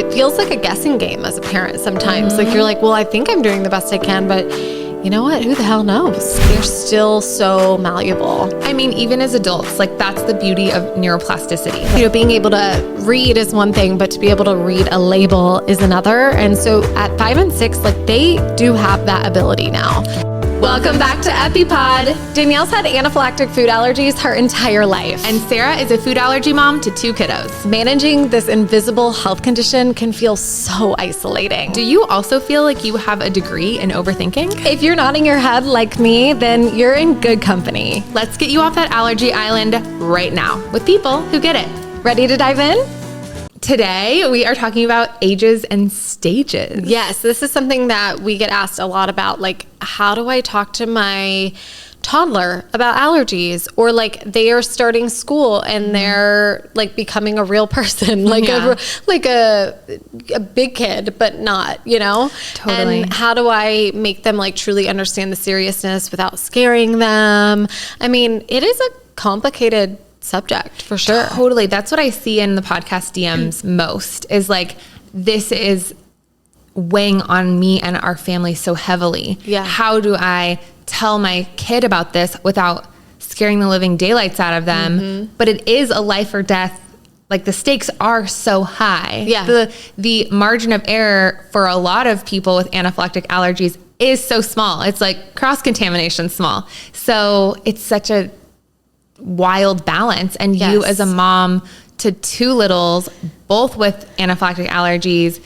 It feels like a guessing game as a parent sometimes. Like you're like, well, I think I'm doing the best I can, but you know what? Who the hell knows? They're still so malleable. I mean, even as adults, like that's the beauty of neuroplasticity. You know, being able to read is one thing, but to be able to read a label is another. And so at 5 and 6, like they do have that ability now. Welcome back to EpiPod. Danielle's had anaphylactic food allergies her entire life. And Sarah is a food allergy mom to 2 kiddos. Managing this invisible health condition can feel so isolating. Do you also feel like you have a degree in overthinking? If you're nodding your head like me, then you're in good company. Let's get you off that allergy island right now with people who get it. Ready to dive in? Today, we are talking about ages and stages. Yes, this is something that we get asked a lot about. Like, how do I talk to my toddler about allergies? Or like they are starting school and they're like becoming a real person, like a big kid, but not, you know? Totally. And how do I make them like truly understand the seriousness without scaring them? I mean, it is a complicated subject for sure. Totally. That's what I see in the podcast DMs most is like, this is weighing on me and our family so heavily. Yeah. How do I tell my kid about this without scaring the living daylights out of them? Mm-hmm. But it is a life or death. Like the stakes are so high. Yeah. The margin of error for a lot of people with anaphylactic allergies is so small. It's like cross-contamination small. So it's such a wild balance. And yes. You as a mom to 2 littles, both with anaphylactic allergies,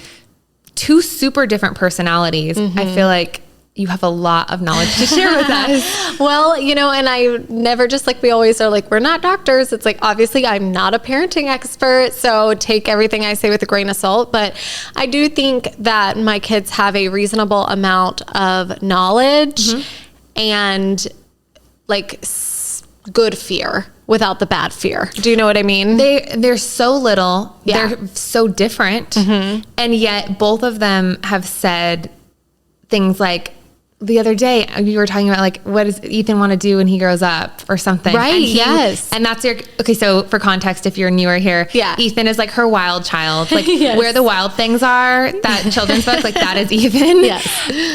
2 super different personalities. Mm-hmm. I feel like you have a lot of knowledge to share with us. Well, you know, and I never, just like we always are like, we're not doctors. It's like, obviously I'm not a parenting expert, so take everything I say with a grain of salt. But I do think that my kids have a reasonable amount of knowledge and like good fear without the bad fear. Do you know what I mean? They're so little. Yeah. They're so different. And yet both of them have said things like, the other day you were talking about like, what does Ethan want to do when he grows up or something? Right. And yes. And that's okay. So for context, if you're newer here, Ethan is like her wild child, like yes. Where the Wild Things Are, that children's book, like that is Ethan. Yes.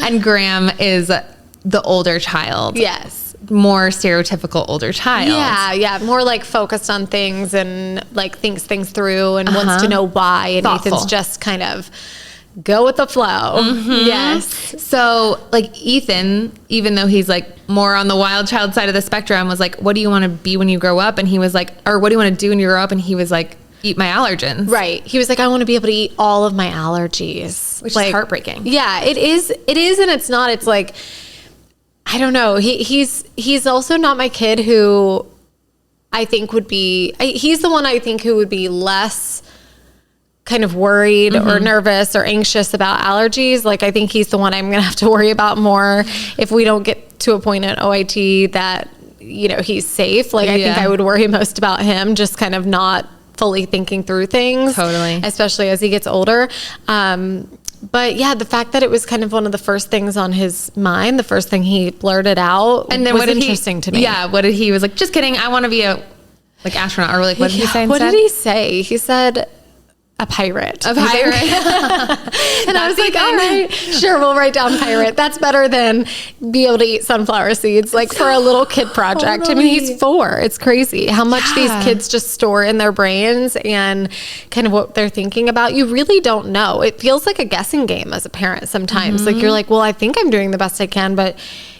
And Graham is the older child. Yes. More stereotypical older child. Yeah. More like focused on things and like thinks things through and wants to know why. And Thoughtful. Ethan's just kind of go with the flow. Yes. So like Ethan, even though he's like more on the wild child side of the spectrum, was like, what do you want to be when you grow up? And he was like, or what do you want to do when you grow up? And he was like, eat my allergens. Right. He was like, I want to be able to eat all of my allergies. Which like, is heartbreaking. Yeah, it is. It is. And it's not. It's like, I don't know. He's also not my kid who I think would be, he's the one I think who would be less kind of worried or nervous or anxious about allergies. Like I think he's the one I'm going to have to worry about more if we don't get to a point at OIT that, you know, he's safe. Like I think I would worry most about him just kind of not fully thinking through things. Totally. Especially as he gets older. But yeah, the fact that it was kind of one of the first things on his mind, the first thing he blurted out, and then was interesting to me. Yeah, what did he was like, just kidding, I want to be a like astronaut, or like what did he say instead? What did he say? He said a pirate. A pirate. And I was like, all right, sure, we'll write down pirate. That's better than be able to eat sunflower seeds, like for a little kid project. Totally. I mean, he's 4. It's crazy how much these kids just store in their brains and kind of what they're thinking about. You really don't know. It feels like a guessing game as a parent sometimes. Like you're like, well, I think I'm doing the best I can, but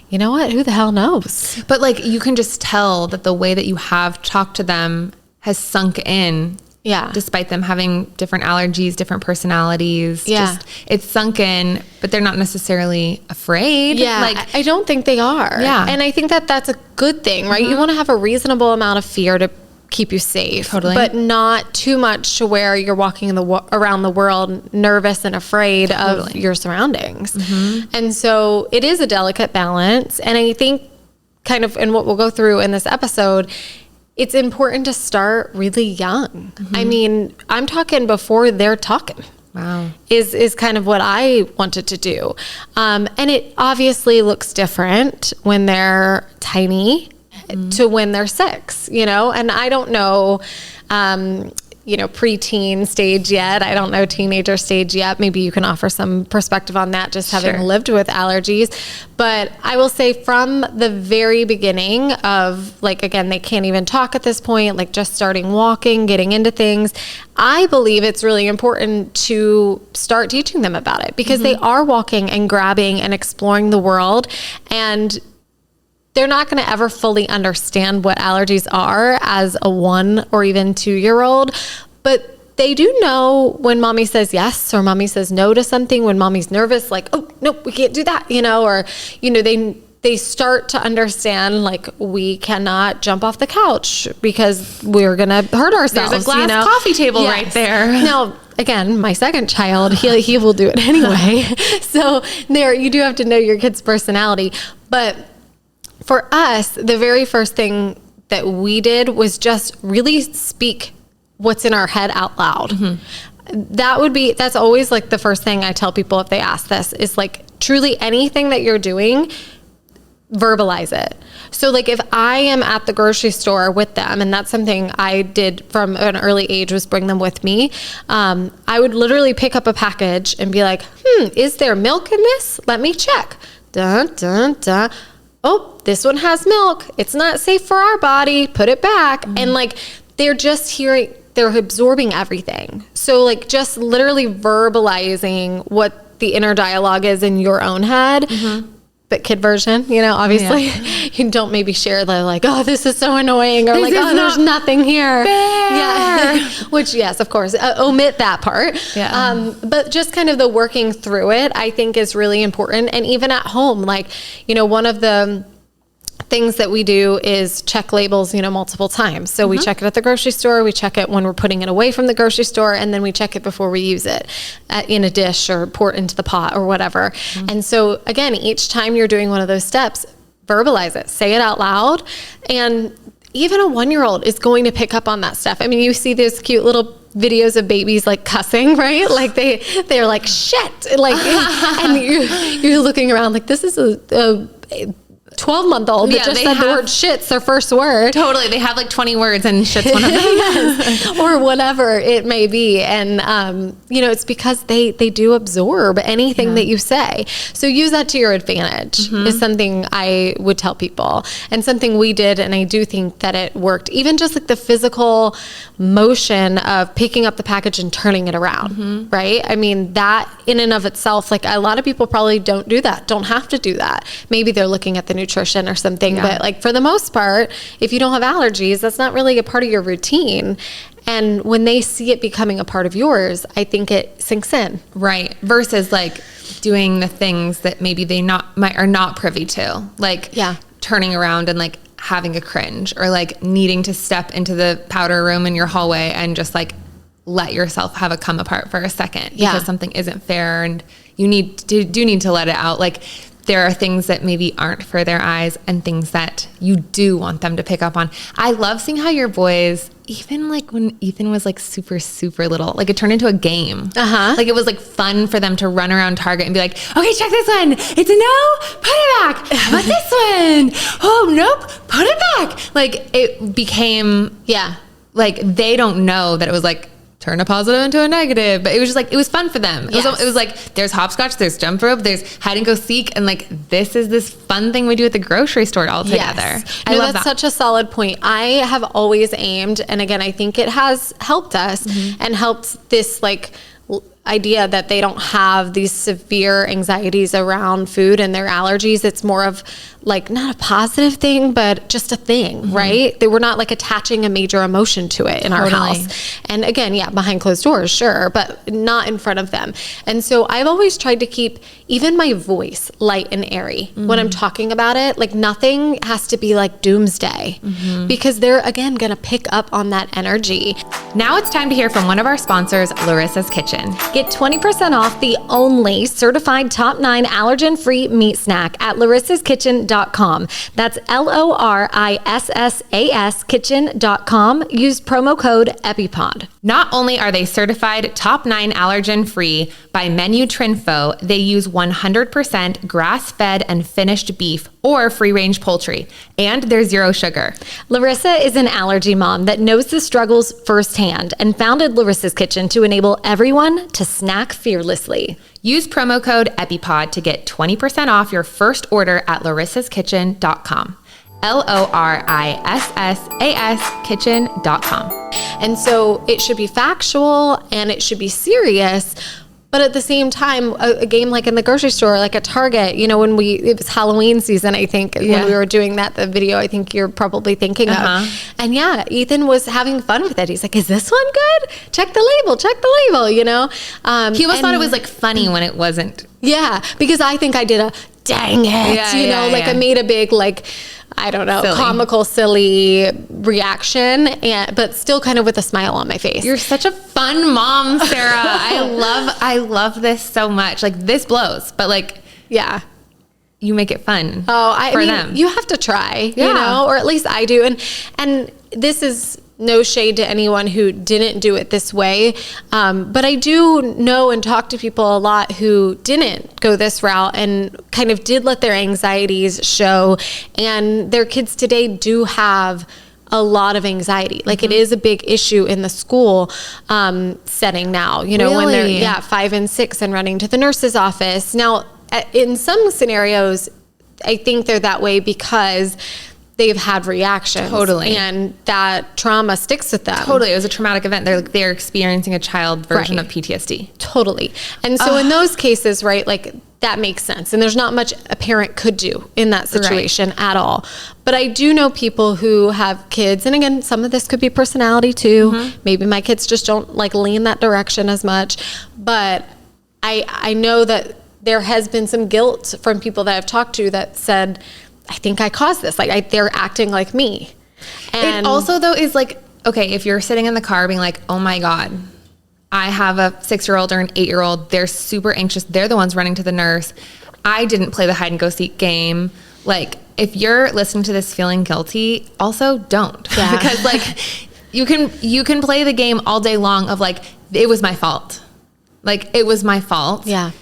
you know what? Who the hell knows? But like, you can just tell that the way that you have talked to them has sunk in. Yeah. Despite them having different allergies, different personalities. Yeah. Just, it's sunk in, but they're not necessarily afraid. Yeah. Like, I don't think they are. Yeah. And I think that that's a good thing, right? You want to have a reasonable amount of fear to keep you safe. Totally. But not too much to where you're walking around the world nervous and afraid of your surroundings. And so it is a delicate balance. And I think kind of, and what we'll go through in this episode, it's important to start really young. I mean, I'm talking before they're talking. Wow. Is kind of what I wanted to do. And it obviously looks different when they're tiny to when they're 6, you know? And I don't know, preteen stage yet. I don't know teenager stage yet. Maybe you can offer some perspective on that, just having lived with allergies. But I will say from the very beginning of again, they can't even talk at this point, just starting walking, getting into things. I believe it's really important to start teaching them about it because they are walking and grabbing and exploring the world, and they're not going to ever fully understand what allergies are as a 1 or even 2-year-old, but they do know when mommy says yes or mommy says no to something, when mommy's nervous, oh, no, we can't do that, or, they start to understand, we cannot jump off the couch because we're going to hurt ourselves. There's a glass coffee table right there. Now, again, my second child, he will do it anyway. So there, you do have to know your kid's personality. But for us, the very first thing that we did was just really speak what's in our head out loud. That's always the first thing I tell people if they ask this is truly anything that you're doing, verbalize it. So if I am at the grocery store with them, and that's something I did from an early age, was bring them with me. I would literally pick up a package and be like, is there milk in this? Let me check. Dun, dun, dun. Oh, this one has milk. It's not safe for our body. Put it back. And they're just they're absorbing everything. So just literally verbalizing what the inner dialogue is in your own head. But kid version, obviously you don't maybe share the oh, this is so annoying, or oh, there's nothing here. Yeah. Which, yes, of course, omit that part. Yeah. But just kind of the working through it, I think, is really important. And even at home, one of the things that we do is check labels, multiple times. So we check it at the grocery store, we check it when we're putting it away from the grocery store, and then we check it before we use it in a dish or pour it into the pot or whatever. And so again, each time you're doing one of those steps, verbalize it, say it out loud. And even a 1-year-old is going to pick up on that stuff. I mean, you see those cute little videos of babies cussing, right? They're like, shit. And you're looking around this is a 12-month-old that just said the word shit's their first word. Totally. They have 20 words and shit's one of them. Yes. Or whatever it may be. And, it's because they do absorb anything that you say. So use that to your advantage is something I would tell people, and something we did. And I do think that it worked. Even just the physical motion of picking up the package and turning it around, right? I mean, that in and of itself, a lot of people probably don't do that, don't have to do that. Maybe they're looking at the nutrition or something, but for the most part, if you don't have allergies, that's not really a part of your routine. And when they see it becoming a part of yours, I think it sinks in. Right. Versus doing the things that maybe they are not privy to, turning around and having a cringe, or needing to step into the powder room in your hallway and just let yourself have a come apart for a second because something isn't fair, and you do need to let it out. There are things that maybe aren't for their eyes and things that you do want them to pick up on. I love seeing how your boys, even when Ethan was super, super little, it turned into a game. It was fun for them to run around Target and be like, okay, check this one. It's a no, put it back. How about this one? Oh, nope, put it back. It became, they don't know that it was turn a positive into a negative, but it was just it was fun for them. It was there's hopscotch, there's jump rope, there's hide and go seek, and this is this fun thing we do at the grocery store all together. Yes. I love that's such a solid point. I have always aimed, and again, I think it has helped us and helped this idea that they don't have these severe anxieties around food and their allergies. It's more of not a positive thing, but just a thing, right? They were not attaching a major emotion to it in our house. And again, behind closed doors, sure, but not in front of them. And so I've always tried to keep even my voice light and airy when I'm talking about it. Nothing has to be doomsday because they're, again, going to pick up on that energy. Now it's time to hear from one of our sponsors, Larissa's Kitchen. Get 20% off the only certified top 9 allergen-free meat snack at larissaskitchen.com. That's LORISSAS kitchen.com. Use promo code EpiPod. Not only are they certified top 9 allergen-free by Menu Trinfo, they use 100% grass-fed and finished beef or free-range poultry, and they're zero sugar. Larissa is an allergy mom that knows the struggles firsthand and founded Larissa's Kitchen to enable everyone to snack fearlessly. Use promo code EpiPod to get 20% off your first order at larissaskitchen.com. LORISSAS kitchen.com. And so it should be factual and it should be serious. But at the same time, a game like in the grocery store, like at Target, you know, it was Halloween season, I think, when we were doing the video I think you're probably thinking of. And yeah, Ethan was having fun with it. He's like, is this one good? Check the label, you know? He almost thought it was like funny when it wasn't. Yeah, because I think I did a dang it, you know, I made a big I don't know, comical, silly reaction, but still kind of with a smile on my face. You're such a fun mom, Sarah. I love this so much. Like, this blows, but yeah, you make it fun. I mean, them. You have to try, you know, or at least I do. And this is no shade to anyone who didn't do it this way. But I do know and talk to people a lot who didn't go this route and kind of did let their anxieties show. And their kids today do have a lot of anxiety. Like it is a big issue in the school setting now, you know, when they're 5 and 6 and running to the nurse's office. Now, in some scenarios, I think they're that way because they've had reactions. Totally. And that trauma sticks with them. Totally. It was a traumatic event. They're experiencing a child version of PTSD. Totally. And so in those cases, right, that makes sense. And there's not much a parent could do in that situation at all. But I do know people who have kids, and again, some of this could be personality too. Maybe my kids just don't lean that direction as much. But I know that there has been some guilt from people that I've talked to that said, I think I caused this. They're acting like me. And it also, though, is okay, if you're sitting in the car being like, oh my God, I have a 6-year-old or an 8-year-old. They're super anxious. They're the ones running to the nurse. I didn't play the hide and go seek game. If you're listening to this feeling guilty, also don't. Yeah. Because you can play the game all day long of it was my fault. It was my fault. Yeah.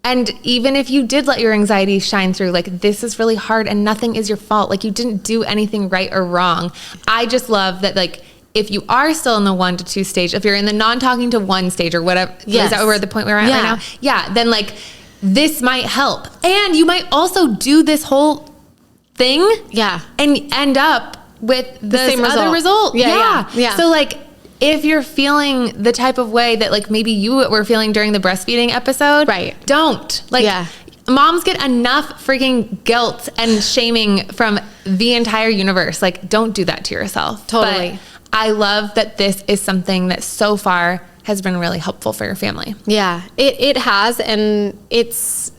And even if you did let your anxiety shine through, this is really hard and nothing is your fault. You didn't do anything right or wrong. I just love that, if you are still in the 1 to 2 stage, if you're in the non-talking to 1 stage or whatever, is that where the point we're at right now? Yeah. Then this might help. And you might also do this whole thing. Yeah. And end up with the same other result. Yeah. So if you're feeling the type of way that maybe you were feeling during the breastfeeding episode, don't. Moms get enough freaking guilt and shaming from the entire universe. Don't do that to yourself. Totally. But I love that this is something that so far has been really helpful for your family. Yeah, it has. And it's,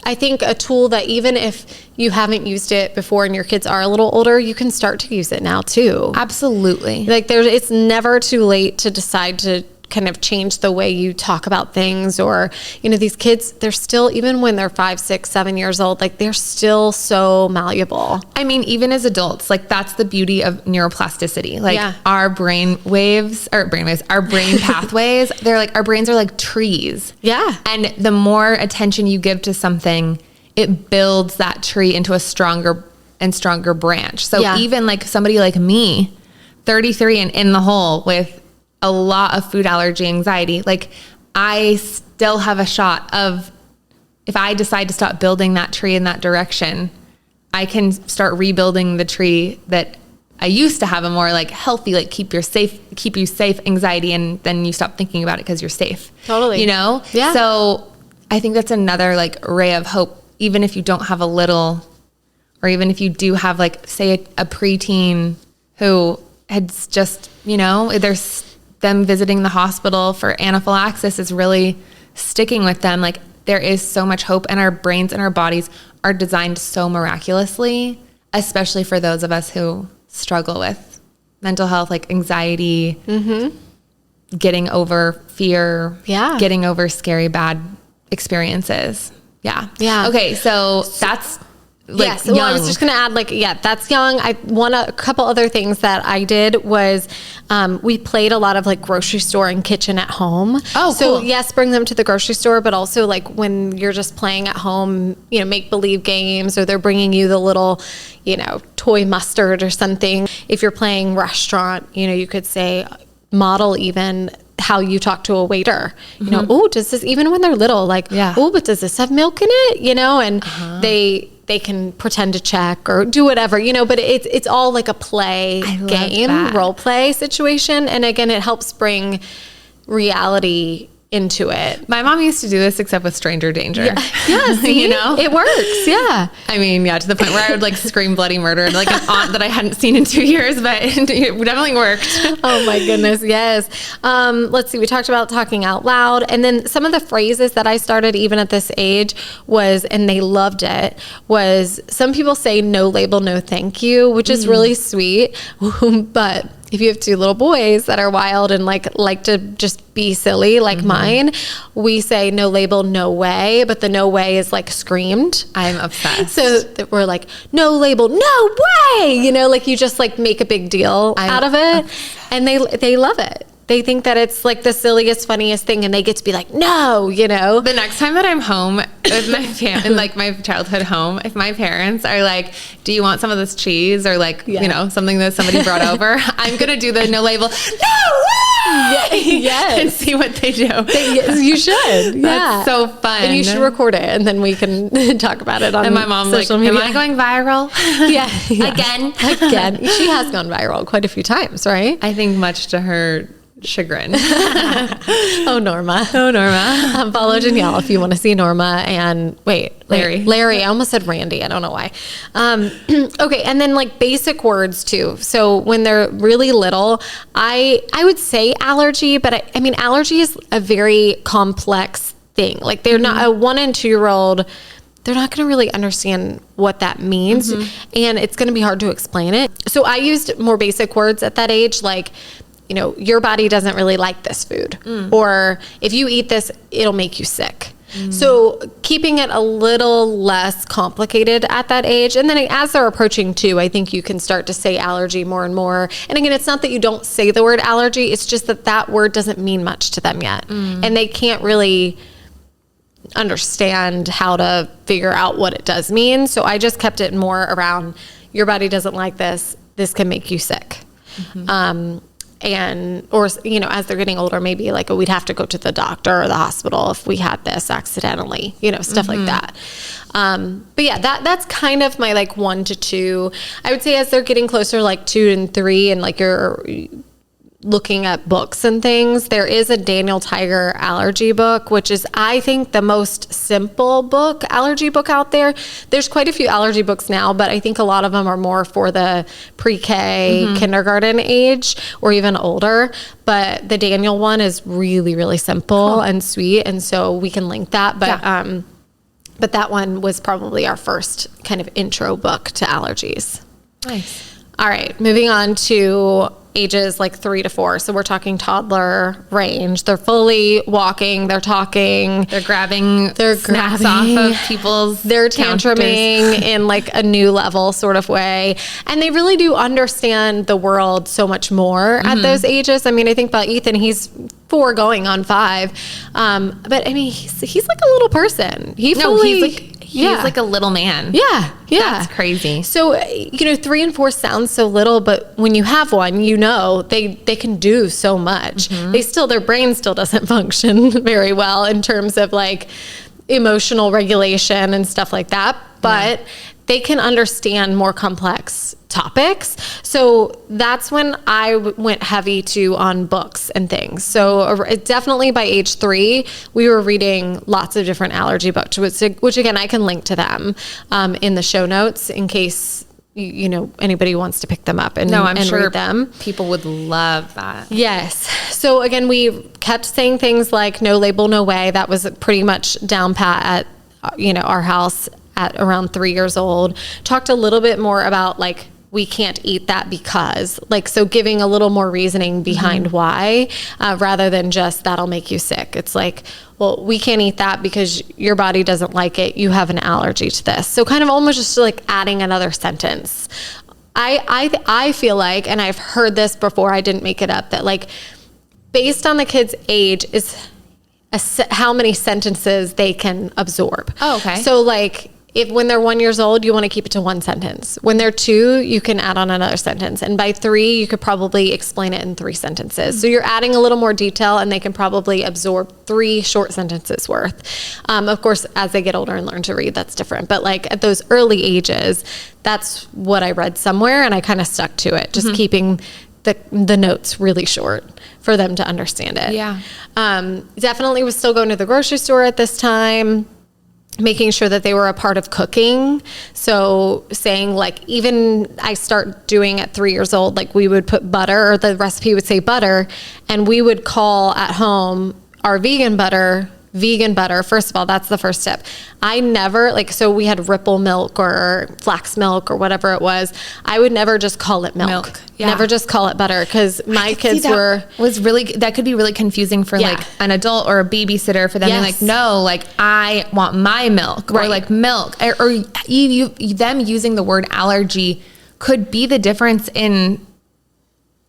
I think, a tool that even if you haven't used it before and your kids are a little older, you can start to use it now too. Absolutely. It's never too late to decide to kind of change the way you talk about things. Or, these kids, they're still, even when they're 5, 6, 7 years old, they're still so malleable. I mean, even as adults, that's the beauty of neuroplasticity. Our brain pathways, our brains are like trees. Yeah. And the more attention you give to something, it builds that tree into a stronger and stronger branch. So even somebody like me, 33 and in the hole with a lot of food allergy anxiety, I still have a shot of, if I decide to stop building that tree in that direction, I can start rebuilding the tree that I used to have, a more healthy, keep you safe anxiety, and then you stop thinking about it because you're safe. Totally. Yeah. So I think that's another ray of hope, even if you don't have a little, or even if you do have say a preteen who had just, there's them visiting the hospital for anaphylaxis is really sticking with them. There is so much hope, and our brains and our bodies are designed so miraculously, especially for those of us who struggle with mental health, anxiety. getting over fear, Yeah. getting over scary, bad experiences. Yeah. Yeah. Okay. So that's like yes. Well, I was just going to add that's young. A couple other things that I did was, we played a lot of like grocery store and kitchen at home. Oh, so cool. yes, bring them to the grocery store, but also like when you're just playing at home, make believe games, or they're bringing you the little, toy mustard or something. If you're playing restaurant, you could say, model even how you talk to a waiter, oh, does this, even when they're little, like, oh, but does this have milk in it? And they can pretend to check or do whatever, but it's all like a play game, role play situation. And again, it helps bring reality into it. My mom used to do this, except with stranger danger. Yeah, see, it works. Yeah. I mean, to the point where I would like scream bloody murder, like an aunt that I hadn't seen in 2 years, but it definitely worked. Oh my goodness. Yes. Let's see. We talked about talking out loud. And then some of the phrases that I started even at this age was, and they loved it, was some people say no label, no thank you, which is really sweet. But if you have two little boys that are wild and like to just be silly like mine, we say no label, no way, but the no way is like screamed. I'm obsessed. So we're like, no label, no way, like you just like make a big deal out of it. And they love it. They think that it's like the silliest, funniest thing, and they get to be like, no, The next time that I'm home with my family, in like my childhood home, if my parents are like, do you want some of this cheese or like, something that somebody brought over, I'm going to do the no label, no way! Yes. And see what they do. You should. Yeah. That's so fun. And you should record it, and then we can talk about it on And my mom's social like, media. am I going viral? Yeah. Again. She has gone viral quite a few times, right? I think much to her chagrin. Oh, Norma. Follow Danielle if you want to see Norma and Larry. I almost said Randy. I don't know why. Okay. And then like basic words too. So when they're really little, I would say allergy, but I mean, allergy is a very complex thing. Like they're not a 1 and 2 year old. They're not going to really understand what that means. And it's going to be hard to explain it. So I used more basic words at that age, like, your body doesn't really like this food, or if you eat this, it'll make you sick. So keeping it a little less complicated at that age. And then as they're approaching 2, I think you can start to say allergy more and more. And again, it's not that you don't say the word allergy. It's just that word doesn't mean much to them yet. And they can't really understand how to figure out what it does mean. So I just kept it more around, your body doesn't like this. This can make you sick. Or as they're getting older, maybe like, we'd have to go to the doctor or the hospital if we had this accidentally, stuff like that. But yeah, that's kind of my like 1 to 2. I would say as they're getting closer, like 2 and 3, and like you're looking at books and things, there is a Daniel Tiger allergy book, which is, I think, the most simple allergy book out there. There's quite a few allergy books now, but I think a lot of them are more for the pre-K, kindergarten age, or even older. But the Daniel one is really, really simple and sweet. And so we can link that. But that one was probably our first kind of intro book to allergies. Nice. All right, moving on to ages like 3 to 4. So we're talking toddler range. They're fully walking, they're talking, they're grabbing snacks off of people's they're tantruming in like a new level sort of way. And they really do understand the world so much more at those ages. I mean, I think about Ethan, he's 4 going on 5. But I mean, he's like a little person. He's like a little man. Yeah. That's crazy. So, 3 and 4 sounds so little, but when you have one, they can do so much. Their brain still doesn't function very well in terms of like emotional regulation and stuff like that. But they can understand more complex topics. So that's when I went heavy on books and things. So definitely by age 3, we were reading lots of different allergy books, which again, I can link to them in the show notes in case anybody wants to pick them up and sure read them. People would love that. Yes. So again, we kept saying things like no label, no way. That was pretty much down pat at our house at around 3 years old. Talked a little bit more about like we can't eat that because, like, so giving a little more reasoning behind why, rather than just that'll make you sick. It's like, well, we can't eat that because your body doesn't like it. You have an allergy to this. So kind of almost just like adding another sentence. I feel like, and I've heard this before, I didn't make it up, that like based on the kid's age is how many sentences they can absorb. Oh, okay. So like if when they're 1 year old, you want to keep it to one sentence. When they're 2, you can add on another sentence. And by 3, you could probably explain it in 3 sentences. So you're adding a little more detail and they can probably absorb 3 short sentences worth. Of course, as they get older and learn to read, that's different. But like at those early ages, that's what I read somewhere and I kind of stuck to it, just keeping the notes really short for them to understand it. Yeah. Definitely was still going to the grocery store at this time, making sure that they were a part of cooking. So saying like, even I start doing at 3 years old, like we would put butter, or the recipe would say butter, and we would call at home our vegan butter. First of all, that's the first step. I never, like, so we had Ripple milk or flax milk or whatever it was. I would never just call it milk. Yeah. Never just call it butter, because my kids that could be really confusing for like an adult or a babysitter for them. Being like, no, like I want my milk, or like milk, or you them using the word allergy could be the difference in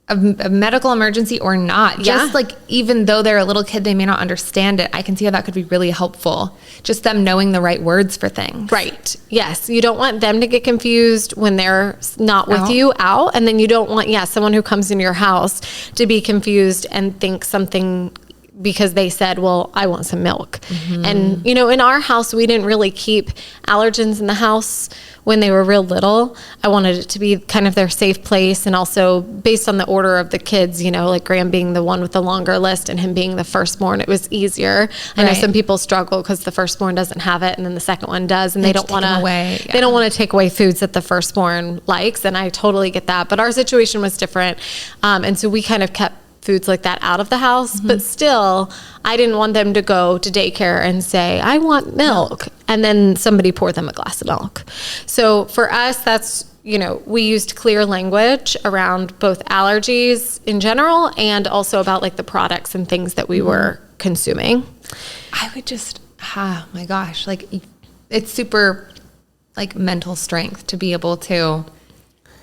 a medical emergency or not. Just like, even though they're a little kid, they may not understand it. I can see how that could be really helpful. Just them knowing the right words for things. Right. Yes. You don't want them to get confused when they're not with you out. And then you don't want, someone who comes into your house to be confused and think something because they said, well, I want some milk. And, you know, in our house, we didn't really keep allergens in the house when they were real little. I wanted it to be kind of their safe place. And also based on the order of the kids, you know, like Graham being the one with the longer list and him being the firstborn, it was easier. I know some people struggle because the firstborn doesn't have it and then the second one does, and they don't want to, they don't want to take away foods that the firstborn likes. And I totally get that. But our situation was different. And so we kind of kept foods like that out of the house, but still I didn't want them to go to daycare and say, I want milk, and then somebody pour them a glass of milk. So for us, that's, you know, we used clear language around both allergies in general and also about like the products and things that we were consuming. I would just, oh my gosh, like it's super like mental strength to be able to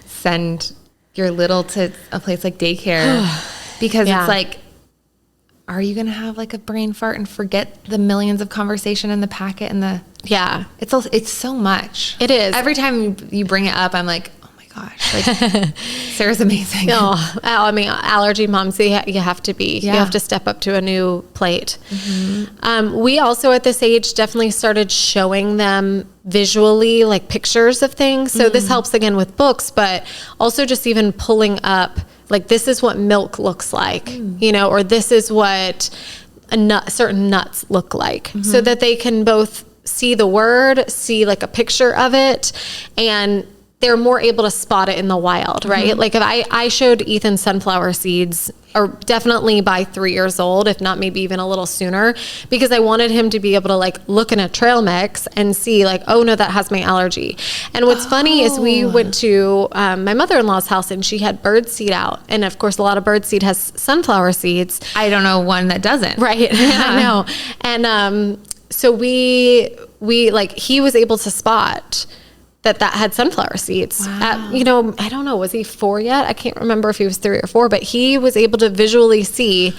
send your little to a place like daycare. Because it's like, are you going to have like a brain fart and forget the millions of conversation in the packet and the, it's so much. It is. Every time you bring it up, I'm like, oh my gosh, like Sarah's amazing. I mean, allergy moms, you have to be, you have to step up to a new plate. We also at this age definitely started showing them visually like pictures of things. So this helps again with books, but also just even pulling up, like, this is what milk looks like, you know, or this is what certain nuts look like, so that they can both see the word, see like a picture of it, and they're more able to spot it in the wild, right? Like if I showed Ethan sunflower seeds, or definitely by 3 years old, if not maybe even a little sooner, because I wanted him to be able to like look in a trail mix and see like, oh no, that has my allergy. And what's funny is we went to my mother-in-law's house and she had bird seed out. And of course, a lot of bird seed has sunflower seeds. I don't know one that doesn't. Right. I know. And so we like, he was able to spot that had sunflower seeds. You know, I don't know, was he 4 yet? I can't remember if he was 3 or 4, but he was able to visually see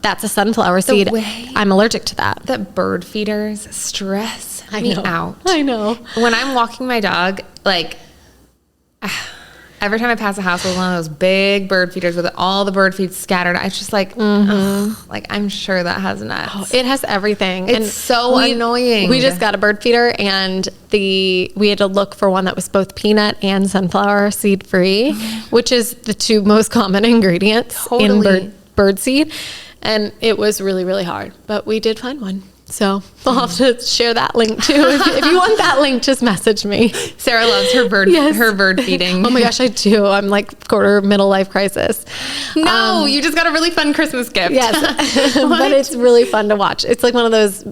that's a sunflower seed. I'm allergic to that. That bird feeders stress me out. I know. When I'm walking my dog, like every time I pass a house with one of those big bird feeders with all the bird feeds scattered, it's just like, like I'm sure that has nuts. Oh, it has everything. It's so annoying. We just got a bird feeder, and we had to look for one that was both peanut and sunflower seed free, which is the 2 most common ingredients in bird seed. And it was really, really hard, but we did find one. So I'll have to share that link too. If you want that link, just message me. Sarah loves her bird feeding. Oh my gosh, I do. I'm like quarter middle life crisis. No, you just got a really fun Christmas gift. Yes, but it's really fun to watch. It's like one of those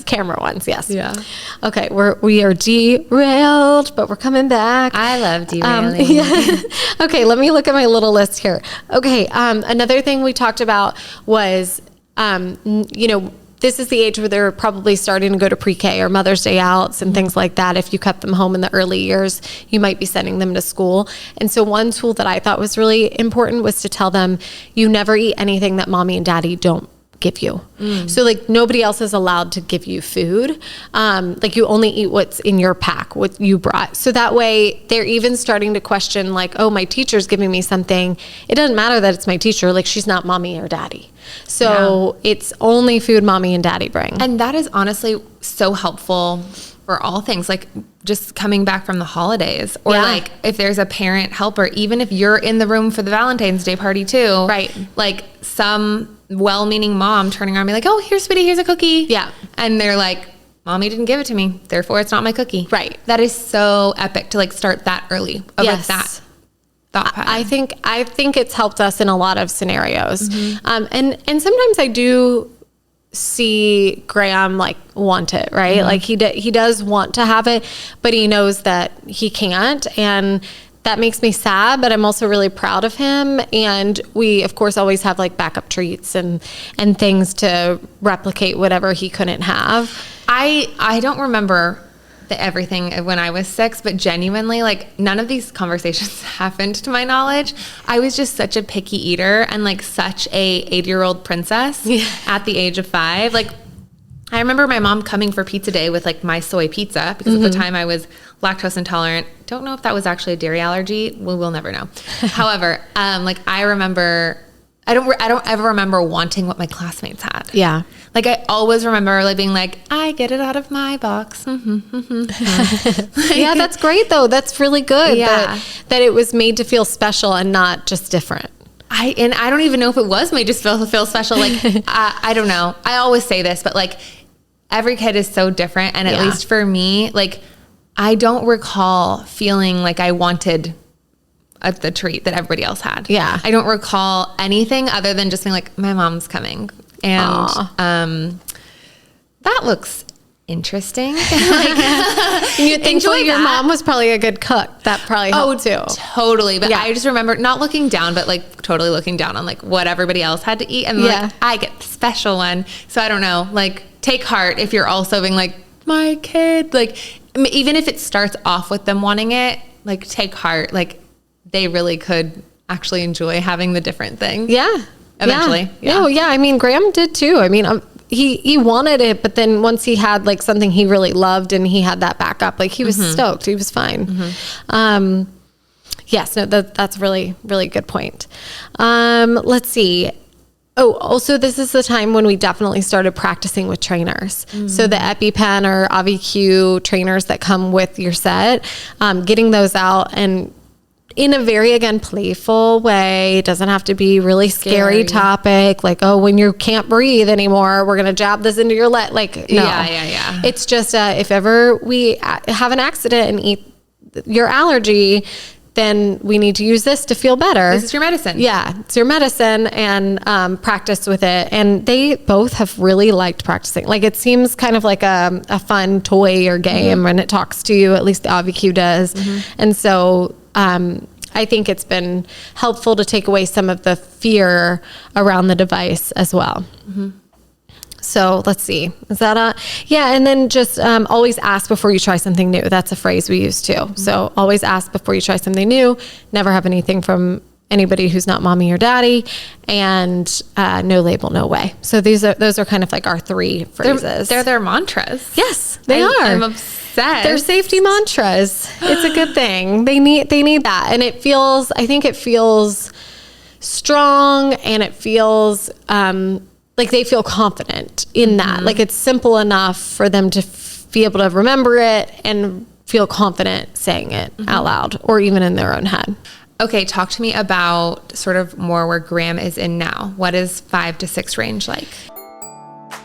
camera ones. Yes. Yeah. Okay, we are derailed, but we're coming back. I love derailing. Okay, let me look at my little list here. Okay, another thing we talked about was, this is the age where they're probably starting to go to pre-K or Mother's Day outs and things like that. If you kept them home in the early years, you might be sending them to school. And so one tool that I thought was really important was to tell them, you never eat anything that mommy and daddy don't give you. So like nobody else is allowed to give you food. Like you only eat what's in your pack, what you brought. So that way they're even starting to question like, oh, my teacher's giving me something. It doesn't matter that it's my teacher. Like she's not mommy or daddy. So it's only food mommy and daddy bring. And that is honestly so helpful for all things, like just coming back from the holidays or like if there's a parent helper, even if you're in the room for the Valentine's Day party too, right? Like some well-meaning mom turning around and be like, oh, here, sweetie, here's a cookie. Yeah. And they're like, mommy didn't give it to me, therefore it's not my cookie. Right. That is so epic to like start that early with that thought pattern. I think it's helped us in a lot of scenarios. And sometimes I do see Graham like want it, right? Like he does want to have it, but he knows that he can't, and that makes me sad, but I'm also really proud of him. And we of course always have like backup treats and things to replicate whatever he couldn't have. I don't remember everything when I was 6, but genuinely, like none of these conversations happened to my knowledge. I was just such a picky eater and like such a 8-year-old princess at the age of 5. Like I remember my mom coming for pizza day with like my soy pizza because at the time I was lactose intolerant. Don't know if that was actually a dairy allergy. We'll never know. However, like I remember, I don't ever remember wanting what my classmates had. Yeah. Like I always remember like being like, I get it out of my box. Yeah, that's great though. That's really good. Yeah. That it was made to feel special and not just different. I don't even know if it was made to feel special. Like I don't know. I always say this, but like every kid is so different. And at least for me, like I don't recall feeling like I wanted the treat that everybody else had. Yeah. I don't recall anything other than just being like, my mom's coming. And that looks interesting. You think your mom was probably a good cook. That probably helped too. Totally. But I just remember not looking down, but like totally looking down on like what everybody else had to eat. And like, I get the special one. So I don't know, like take heart if you're also being like, my kid, like even if it starts off with them wanting it, like take heart, like they really could actually enjoy having the different thing. Yeah. Eventually. Yeah. Oh yeah. I mean, Graham did too. I mean, he wanted it, but then once he had like something he really loved and he had that backup, like he was stoked. He was fine. Yes, no, that's really, really good point. Let's see. Oh, also this is the time when we definitely started practicing with trainers. So the EpiPen or AviQ trainers that come with your set, getting those out and in a very, again, playful way. It doesn't have to be really scary topic. Like, oh, when you can't breathe anymore, we're going to jab this into your leg. Like, no. Yeah. It's just, if ever we have an accident and eat your allergy, then we need to use this to feel better. This is your medicine. Yeah, it's your medicine, and practice with it. And they both have really liked practicing. Like it seems kind of like a fun toy or game, and it talks to you. At least the AviQ does. And so I think it's been helpful to take away some of the fear around the device as well. So let's see. Is that yeah. And then just always ask before you try something new. That's a phrase we use too. So always ask before you try something new. Never have anything from anybody who's not mommy or daddy, and no label, no way. So those are kind of like our 3 phrases. They're their mantras. Yes, they are. I'm obsessed. They're safety mantras. It's a good thing. They need that. And I think it feels strong, and it feels like they feel confident in that. Like it's simple enough for them to be able to remember it and feel confident saying it out loud or even in their own head. Okay, talk to me about sort of more where Graham is in now. What is 5 to 6 range like?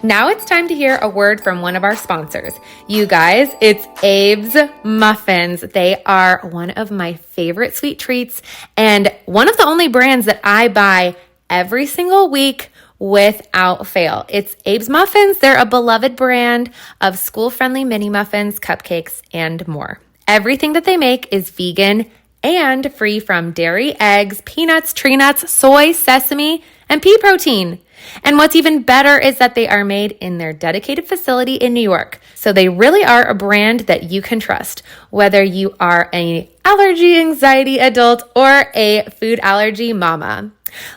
Now it's time to hear a word from one of our sponsors. You guys, it's Abe's Muffins. They are one of my favorite sweet treats and one of the only brands that I buy every single week without fail. It's Abe's Muffins. They're a beloved brand of school-friendly mini muffins, cupcakes, and more. Everything that they make is vegan and free from dairy, eggs, peanuts, tree nuts, soy, sesame, and pea protein. And what's even better is that they are made in their dedicated facility in New York. So they really are a brand that you can trust, whether you are an allergy anxiety adult or a food allergy mama.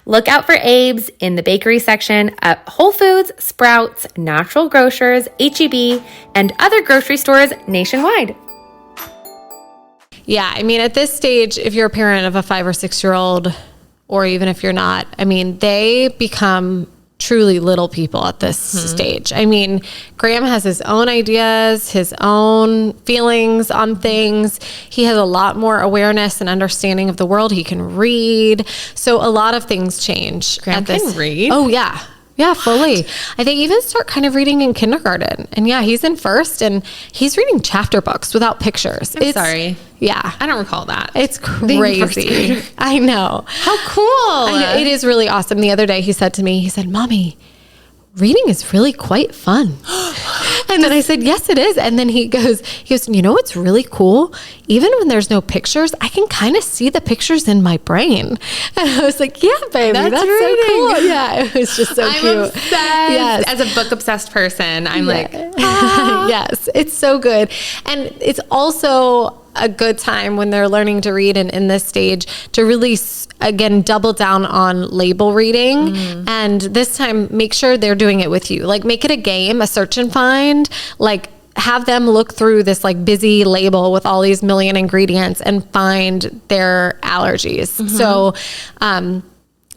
Look out for Abe's in the bakery section at Whole Foods, Sprouts, Natural Grocers, H-E-B, and other grocery stores nationwide. Yeah, I mean, at this stage, if you're a parent of a 5 or 6 year old, or even if you're not, I mean, they become truly little people at this stage. I mean, Graham has his own ideas, his own feelings on things. He has a lot more awareness and understanding of the world. He can read. So a lot of things change. Graham can read? Oh, yeah. Yeah, fully. I think even start kind of reading in kindergarten. And yeah, he's in first and he's reading chapter books without pictures. Sorry. Yeah. I don't recall that. It's crazy. I know. How cool. I know. It is really awesome. The other day he said to me, he said, "Mommy, reading is really quite fun." And then I said, "Yes, it is." And then he goes, "You know what's really cool? Even when there's no pictures, I can kind of see the pictures in my brain." And I was like, "Yeah, baby, that's so cool." Yeah, it was just so cute. I'm obsessed. Yes. As a book obsessed person, I'm like, yes, it's so good. And it's also a good time when they're learning to read and in this stage to really, again, double down on label reading. And this time, make sure they're doing it with you. Like, make it a game, a search and find, like, have them look through this like busy label with all these million ingredients and find their allergies. So,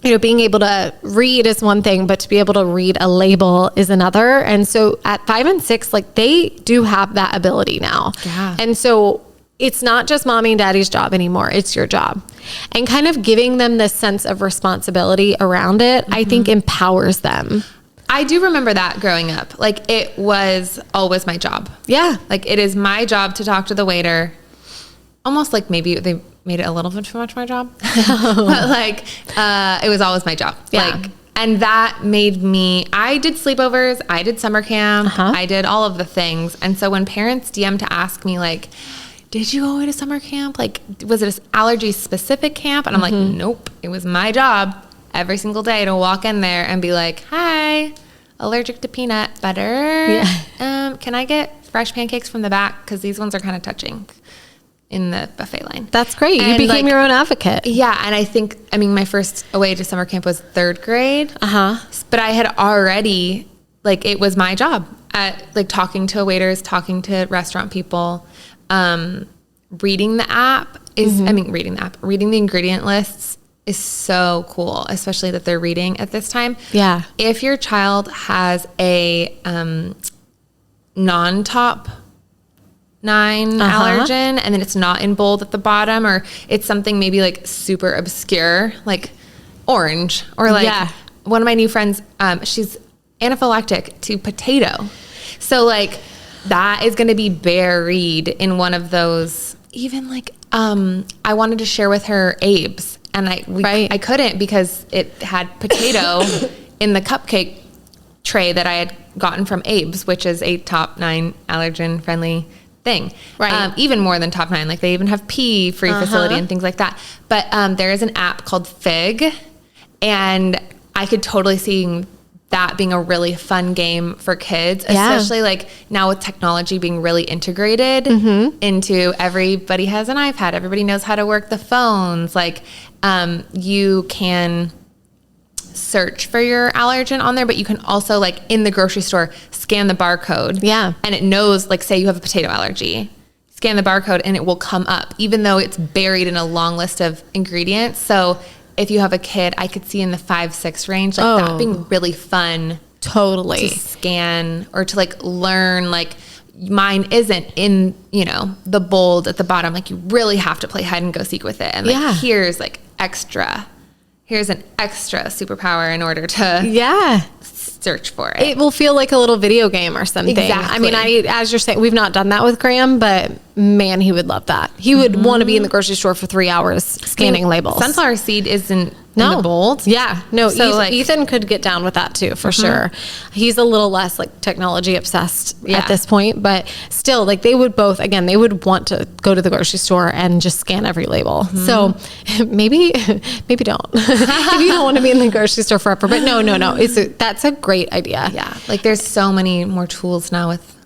you know, being able to read is one thing, but to be able to read a label is another. And so at 5 and 6, like, they do have that ability now. Yeah. And so it's not just mommy and daddy's job anymore. It's your job. And kind of giving them this sense of responsibility around it, I think empowers them. I do remember that growing up. Like, it was always my job. Yeah. Like, it is my job to talk to the waiter. Almost like maybe they made it a little bit too much my job. But like, it was always my job. Yeah. Like, and that made me, I did sleepovers, I did summer camp, I did all of the things. And so when parents DM to ask me like, "Did you go to summer camp? Like, was it an allergy specific camp?" And I'm like, "Nope, it was my job every single day to walk in there and be like, 'Hi, allergic to peanut butter. Yeah. Can I get fresh pancakes from the back? Because these ones are kind of touching in the buffet line.'" That's great. You became your own advocate. Yeah. And I think, I mean, my first away to summer camp was 3rd grade. But I had already, like, it was my job at like talking to waiters, talking to restaurant people. Reading the app is, reading the ingredient lists is so cool, especially that they're reading at this time. Yeah. If your child has a non-top 9 allergen and then it's not in bold at the bottom, or it's something maybe like super obscure, like orange, or like one of my new friends, she's anaphylactic to potato. So like, that is going to be buried in one of those. Even like, I wanted to share with her Abe's, and I couldn't because it had potato in the cupcake tray that I had gotten from Abe's, which is a top 9 allergen friendly thing. Right. Even more than top 9. Like, they even have pea free facility and things like that. But there is an app called Fig, and I could totally see that being a really fun game for kids, especially like now with technology being really integrated into, everybody has an iPad, everybody knows how to work the phones. Like, you can search for your allergen on there, but you can also, like, in the grocery store, scan the barcode. Yeah. And it knows, like, say you have a potato allergy, scan the barcode and it will come up, even though it's buried in a long list of ingredients. So if you have a kid, I could see in the 5-6 range, like, that being really fun. Totally. To scan or to, like, learn, like, mine isn't in, you know, the bold at the bottom. Like, you really have to play hide and go seek with it. And like, here's an extra superpower in order to search for it. It will feel like a little video game or something. Exactly. I mean, as you're saying, we've not done that with Graham, but man, he would love that. He would want to be in the grocery store for 3 hours scanning labels. Sunflower seed isn't in the bold. Yeah. No, So, Ethan could get down with that too, for sure. He's a little less like technology obsessed at this point, but still, like they would both, again, they would want to go to the grocery store and just scan every label. So maybe don't, if you don't want to be in the grocery store forever, but no. That's a great idea. Yeah. Like there's so many more tools now with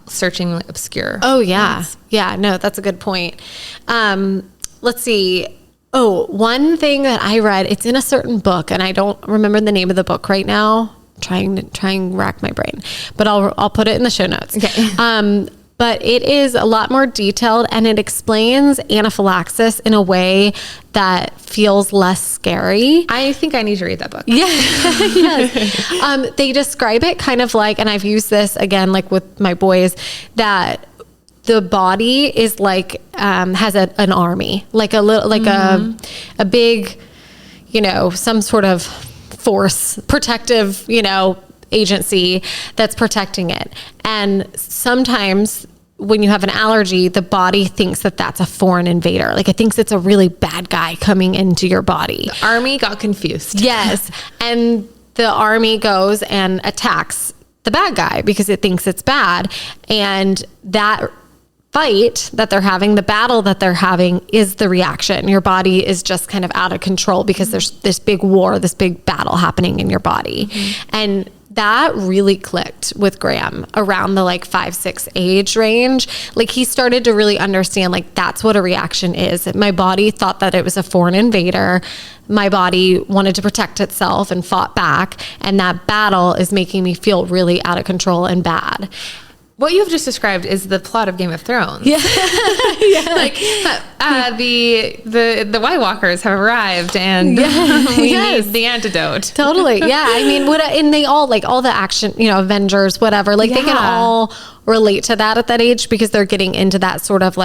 searching obscure. Oh yeah. ones. Yeah. No, that's a good point. Let's see. Oh, one thing that I read, it's in a certain book and I don't remember the name of the book right now. Trying to rack my brain, but I'll put it in the show notes. Okay. But it is a lot more detailed and it explains anaphylaxis in a way that feels less scary. I think I need to read that book. Yeah. Yes. They describe it kind of like, and I've used this again, like with my boys, that the body is like, has an army, like a little, like a big, some sort of force, protective, agency that's protecting it. And sometimes when you have an allergy, the body thinks that that's a foreign invader. Like it thinks it's a really bad guy coming into your body. The army got confused. Yes. And the army goes and attacks the bad guy because it thinks it's bad. And that fight that they're having, the battle that they're having is the reaction. Your body is just kind of out of control because there's this big war, this big battle happening in your body. And that really clicked with Graham around the 5-6 age range. Like he started to really understand that's what a reaction is. My body thought that it was a foreign invader. My body wanted to protect itself and fought back. And that battle is making me feel really out of control and bad. What you've just described is the plot of Game of Thrones. Yeah. The White Walkers have arrived and we need the antidote. Totally. Yeah. I mean, and they all all the action, Avengers, whatever, they can all relate to that at that age because they're getting into that sort of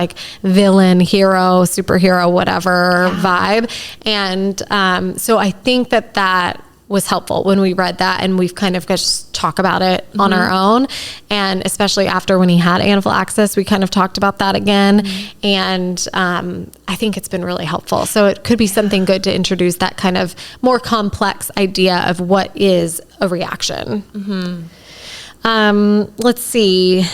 villain, hero, superhero, whatever vibe. And so I think that was helpful when we read that, and we've kind of just talk about it on our own. And especially after when he had anaphylaxis, we kind of talked about that again. And I think it's been really helpful. So it could be something good to introduce that kind of more complex idea of what is a reaction. Let's see.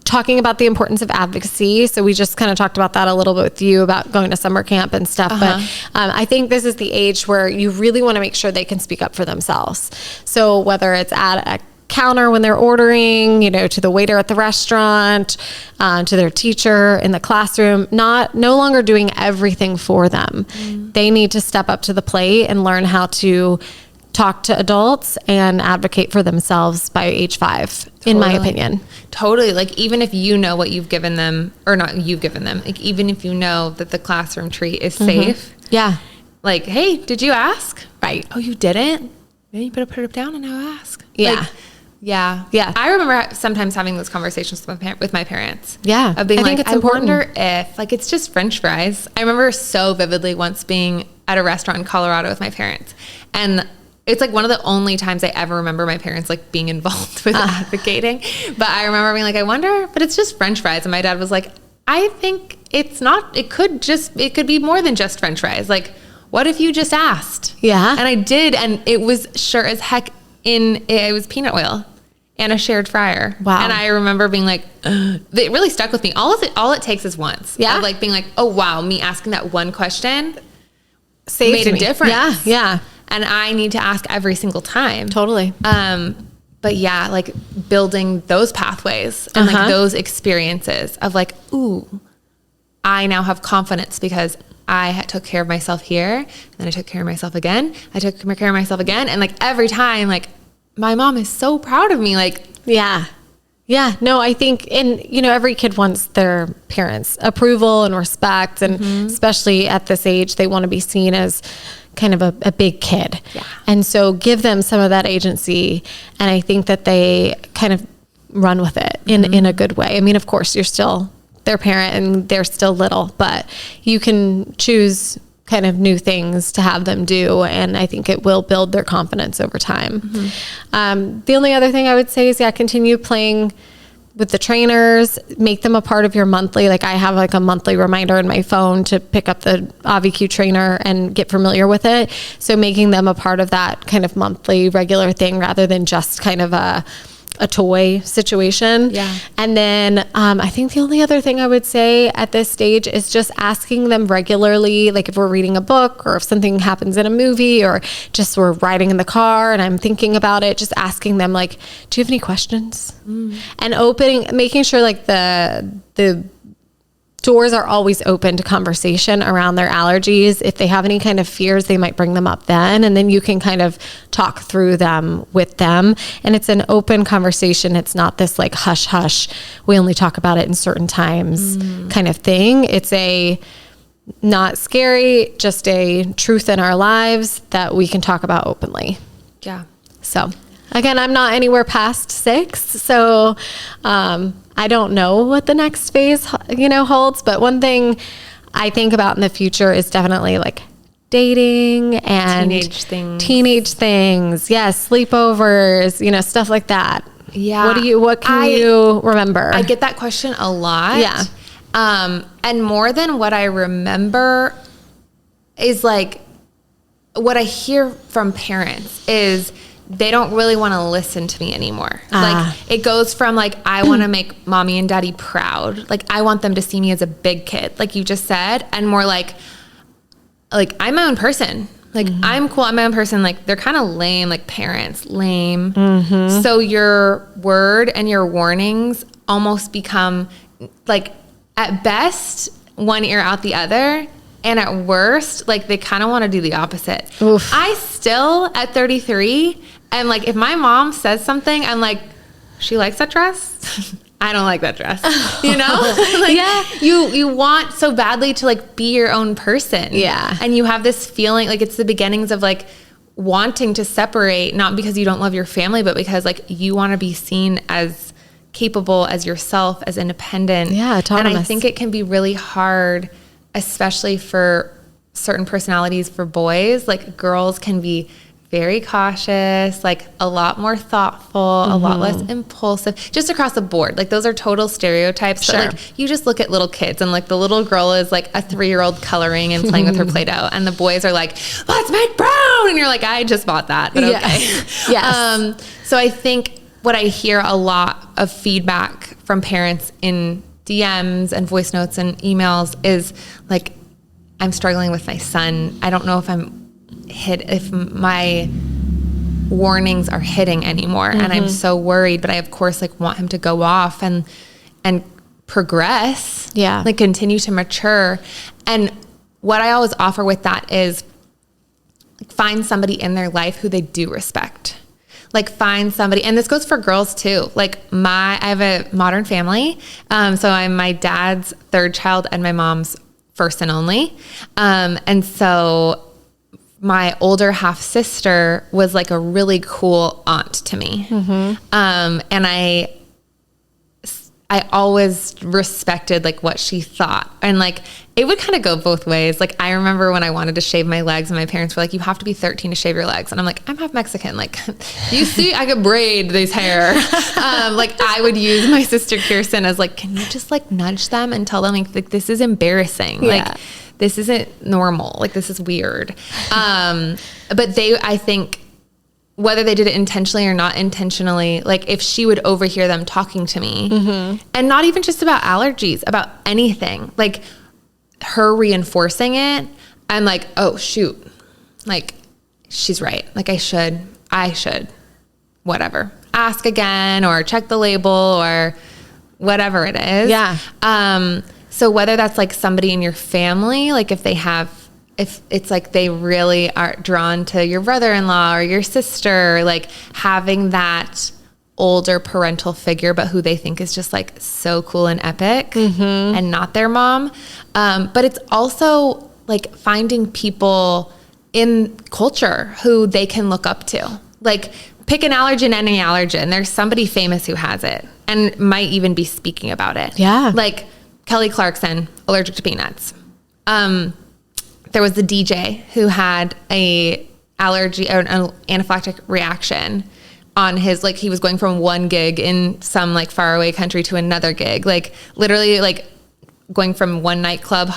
Talking about the importance of advocacy. So we just kind of talked about that a little bit with you about going to summer camp and stuff. But I think this is the age where you really want to make sure they can speak up for themselves. So whether it's at a counter when they're ordering, to the waiter at the restaurant, to their teacher in the classroom, no longer doing everything for them. They need to step up to the plate and learn how to talk to adults and advocate for themselves by age 5, in my opinion. Totally. Even if you know what you've given them, or not you've given them, even if you know that the classroom treat is safe. Yeah. Hey, did you ask? Right. Oh, you didn't? Then you better put it down and now ask. Yeah. Yeah. I remember sometimes having those conversations with my parents. Yeah. Of being I think it's important. Wonder if, it's just French fries. I remember so vividly once being at a restaurant in Colorado with my parents. And it's one of the only times I ever remember my parents being involved with advocating. But I remember being I wonder, but it's just French fries. And my dad was I think it's not, it could be more than just French fries. What if you just asked? Yeah. And I did. And it was sure as heck it was peanut oil and a shared fryer. Wow. And I remember being it really stuck with me. All it takes is once. Yeah. Of being oh wow, me asking that one question Saved made me. a difference. Yeah. Yeah. And I need to ask every single time. Totally. But yeah, building those pathways and those experiences of ooh, I now have confidence because I took care of myself here. And then I took care of myself again. I took care of myself again. And every time, my mom is so proud of me. Yeah. Yeah. No, I think, and every kid wants their parents' approval and respect. And especially at this age, they want to be seen as kind of a big kid. Yeah. And so give them some of that agency. And I think that they kind of run with it in a good way. I mean, of course, you're still their parent and they're still little, but you can choose kind of new things to have them do. And I think it will build their confidence over time. The only other thing I would say is, continue playing with the trainers, make them a part of your monthly. Like I have like a monthly reminder in my phone to pick up the AviQ trainer and get familiar with it. So making them a part of that kind of monthly regular thing rather than just kind of a toy situation. Yeah. And then I think the only other thing I would say at this stage is just asking them regularly, like if we're reading a book or if something happens in a movie or just we're riding in the car and I'm thinking about it, just asking them like, do you have any questions? And making sure like the doors are always open to conversation around their allergies. If they have any kind of fears, they might bring them up then, and then you can kind of talk through them with them. And it's an open conversation. It's not this like hush hush, we only talk about it in certain times kind of thing. It's a not scary, just a truth in our lives that we can talk about openly. Yeah. So again, I'm not anywhere past 6, so I don't know what the next phase, holds. But one thing I think about in the future is definitely like dating and teenage things. Yes, sleepovers, stuff like that. Yeah. What can you remember? I get that question a lot. Yeah. And more than what I remember is like what I hear from parents is they don't really want to listen to me anymore. Like it goes from like, I want to make mommy and daddy proud. Like I want them to see me as a big kid, like you just said, and more like I'm my own person. Like I'm cool. I'm my own person. Like they're kind of lame, like parents, lame. So your word and your warnings almost become like at best one ear out the other. And at worst, like they kind of want to do the opposite. Oof. I still, at 33, am like, if my mom says something, I'm like, she likes that dress? I don't like that dress. Like, yeah. You want so badly to like be your own person. Yeah. And you have this feeling like it's the beginnings of like wanting to separate, not because you don't love your family, but because like you want to be seen as capable, as yourself, as independent. Yeah, autonomous. And I think it can be really hard, especially for certain personalities for boys. Like girls can be very cautious, like a lot more thoughtful, a lot less impulsive, just across the board. Like those are total stereotypes. Sure. But like you just look at little kids and like the little girl is like a 3-year-old coloring and playing with her Play-Doh, and the boys are like, let's make brown. And you're like, I just bought that, but okay. Yes. So I think what I hear a lot of feedback from parents in DMs and voice notes and emails is like, I'm struggling with my son. I don't know if my warnings are hitting anymore. And I'm so worried, but I of course like want him to go off and progress. Yeah. Like continue to mature. And what I always offer with that is like, find somebody in their life who they do respect. Like find somebody, and this goes for girls too. Like I have a modern family. So I'm my dad's 3rd child and my mom's first and only. And so my older half sister was like a really cool aunt to me. And I always respected like what she thought, and like it would kind of go both ways. Like I remember when I wanted to shave my legs and my parents were like, you have to be 13 to shave your legs. And I'm like, I'm half Mexican. Like, you see, I could braid this hair. Like I would use my sister Kirsten as like, can you just like nudge them and tell them like this is embarrassing. Yeah. Like this isn't normal. Like this is weird. But I think whether they did it intentionally or not intentionally, like if she would overhear them talking to me and not even just about allergies, about anything, like her reinforcing it, I'm like, oh shoot, like she's right. Like I should, whatever, ask again or check the label or whatever it is. Yeah. So whether that's like somebody in your family, like if it's like they really are drawn to your brother-in-law or your sister, like having that older parental figure, but who they think is just like so cool and epic and not their mom. But it's also like finding people in culture who they can look up to. Like pick an allergen, any allergen. There's somebody famous who has it and might even be speaking about it. Yeah. Like Kelly Clarkson, allergic to peanuts. there was the DJ who had a allergy or an anaphylactic reaction on his, like, he was going from one gig in some like faraway country to another gig, like literally like going from one nightclub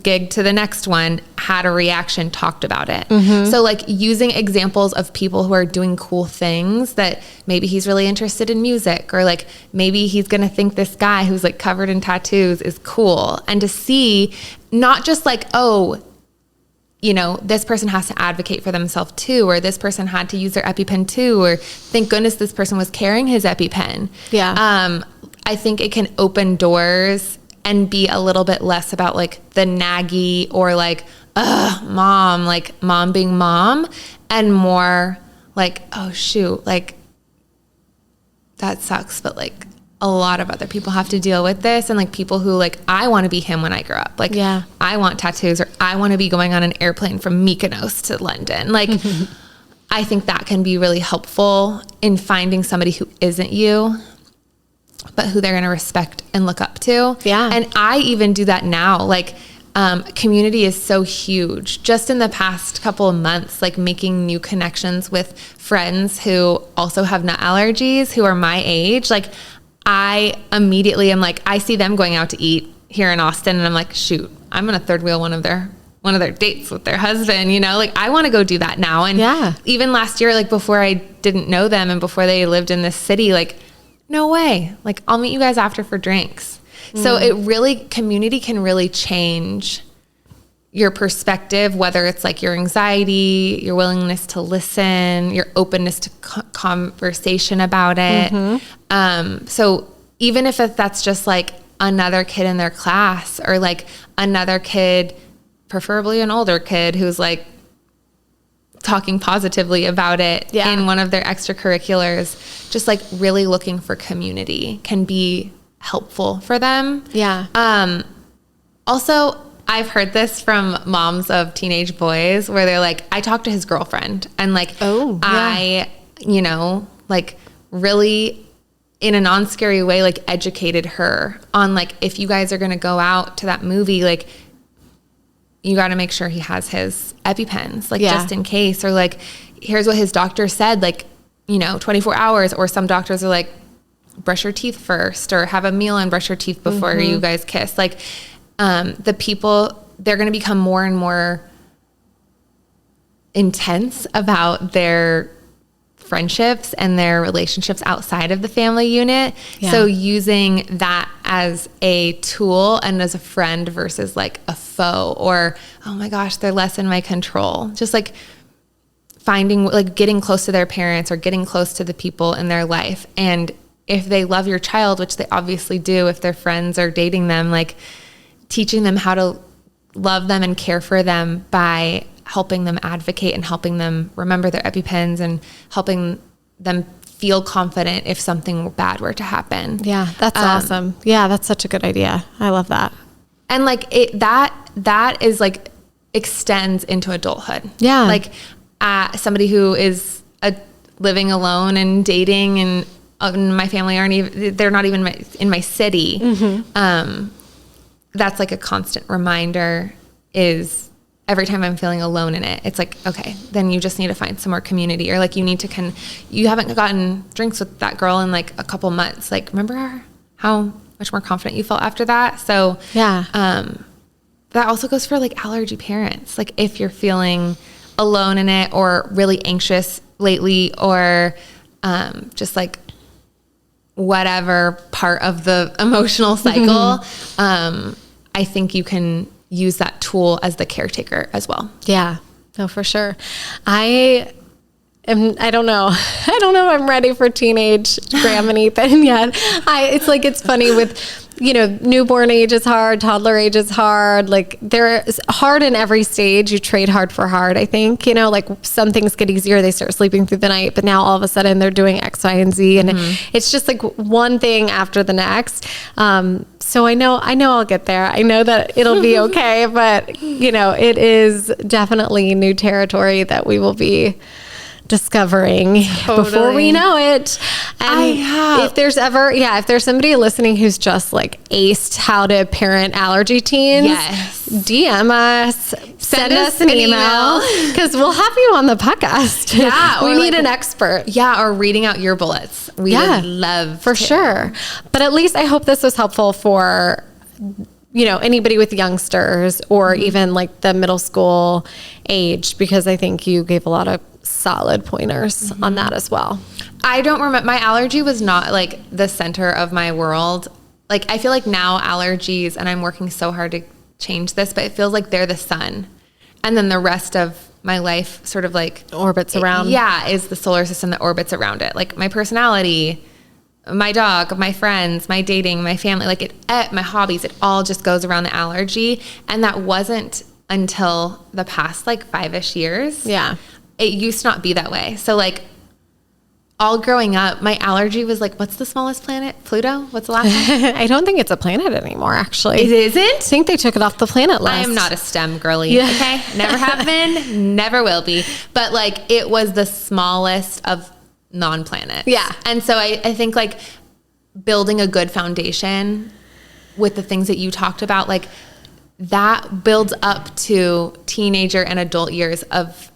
gig to the next one, had a reaction, talked about it. So like using examples of people who are doing cool things, that maybe he's really interested in music, or like maybe he's going to think this guy who's like covered in tattoos is cool. And to see not just like, oh, you know, this person has to advocate for themselves too, or this person had to use their EpiPen too, or thank goodness this person was carrying his EpiPen. Yeah. I think it can open doors and be a little bit less about like the naggy or like, mom, like mom being mom, and more like, oh shoot, like that sucks, but like a lot of other people have to deal with this. And like people who like, I want to be him when I grow up. Like, yeah, I want tattoos, or I want to be going on an airplane from Mykonos to London. Like, I think that can be really helpful in finding somebody who isn't you, but who they're going to respect and look up to. Yeah. And I even do that now. Like, community is so huge. Just in the past couple of months, like making new connections with friends who also have nut allergies, who are my age. Like, I immediately am like, I see them going out to eat here in Austin, and I'm like, shoot, I'm going to third wheel one of their dates with their husband, you know, like I want to go do that now. And yeah, even last year, like before I didn't know them and before they lived in this city, like, no way, like I'll meet you guys after for drinks. So it really, community can really change your perspective, whether it's like your anxiety, your willingness to listen, your openness to conversation about it. So even if that's just like another kid in their class, or like another kid, preferably an older kid, who's like talking positively about it in one of their extracurriculars, just like really looking for community can be helpful for them. Yeah. Also, I've heard this from moms of teenage boys where they're like, I talked to his girlfriend, and like, I, you know, like really in a non-scary way, like educated her on like, if you guys are going to go out to that movie, like you got to make sure he has his EpiPens, like just in case, or like, here's what his doctor said, like, you know, 24 hours, or some doctors are like, brush your teeth first, or have a meal and brush your teeth before you guys kiss. Like, the people, they're going to become more and more intense about their friendships and their relationships outside of the family unit. Yeah. So using that as a tool and as a friend versus like a foe, or, oh my gosh, they're less in my control. Just like finding, like getting close to their parents or getting close to the people in their life. And if they love your child, which they obviously do, if their friends are dating them, like teaching them how to love them and care for them by helping them advocate and helping them remember their EpiPens and helping them feel confident if something bad were to happen. Yeah, that's awesome. Yeah, that's such a good idea. I love that. And like that is like extends into adulthood. Yeah. Like somebody who is living alone and dating, and my family they're not even in my city. That's like a constant reminder, is every time I'm feeling alone in it, it's like, okay, then you just need to find some more community, or like you need to you haven't gotten drinks with that girl in like a couple months. Like, remember how much more confident you felt after that? So yeah. That also goes for like allergy parents. Like if you're feeling alone in it, or really anxious lately, or just like whatever part of the emotional cycle, I think you can use that tool as the caretaker as well. Yeah, no, for sure. I don't know. I don't know if I'm ready for teenage Graham and Ethan yet. It's funny with, you know, newborn age is hard, toddler age is hard. Like they're hard in every stage. You trade hard for hard, I think, you know, like some things get easier. They start sleeping through the night, but now all of a sudden they're doing X, Y, and Z. And it's just like one thing after the next. So I know I'll get there. I know that it'll be okay, but you know, it is definitely new territory that we will be discovering before we know it. And if there's somebody listening who's just like aced how to parent allergy teens, DM us, send us an email, because we'll have you on the podcast. Yeah. We need an expert. Yeah, or reading out your bullets. We would love for sure. But at least I hope this was helpful for, anybody with youngsters or even like the middle school age, because I think you gave a lot of solid pointers on that as well. I don't remember. My allergy was not like the center of my world. Like, I feel like now allergies, and I'm working so hard to change this, but it feels like they're the sun. And then the rest of my life sort of like orbits around. Yeah, is the solar system that orbits around it. Like my personality, my dog, my friends, my dating, my family, my hobbies, it all just goes around the allergy. And that wasn't until the past 5-ish years. Yeah. It used to not be that way. So all growing up, my allergy was what's the smallest planet? Pluto? What's the last one? I don't think it's a planet anymore, actually. It isn't? I think they took it off the planet list. I am not a STEM girly, okay? Never have been, never will be. But it was the smallest of non-planets. Yeah. And so I think building a good foundation with the things that you talked about, that builds up to teenager and adult years of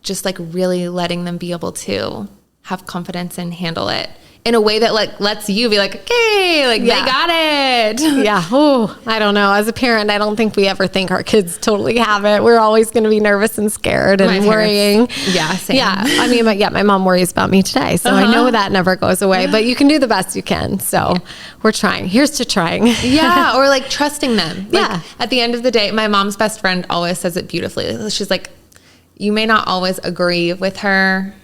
just really letting them be able to have confidence and handle it in a way that lets you be okay, they got it. Yeah. Oh, I don't know. As a parent, I don't think we ever think our kids totally have it. We're always going to be nervous and scared and worrying. Yeah. Same. Yeah. I mean, my mom worries about me today, so I know that never goes away, but you can do the best you can. So we're trying. Here's to trying. Yeah. Or trusting them. Yeah. At the end of the day, my mom's best friend always says it beautifully. She's you may not always agree with her,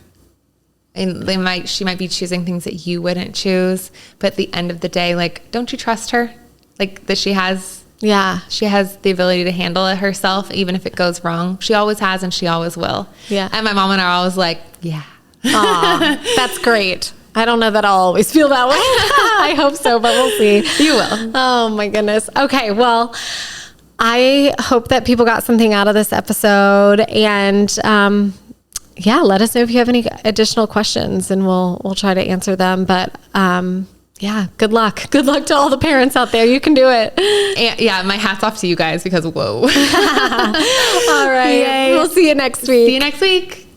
and she might be choosing things that you wouldn't choose, but at the end of the day, don't you trust her? That she has the ability to handle it herself, even if it goes wrong. She always has, and she always will. Yeah. And my mom and I are always yeah. Aw, that's great. I don't know that I'll always feel that way. I hope so, but we'll see. You will. Oh my goodness. Okay. Well, I hope that people got something out of this episode, and, let us know if you have any additional questions, and we'll try to answer them. But good luck. Good luck to all the parents out there. You can do it. And, my hat's off to you guys, because whoa. All right. Yay. We'll see you next week. See you next week.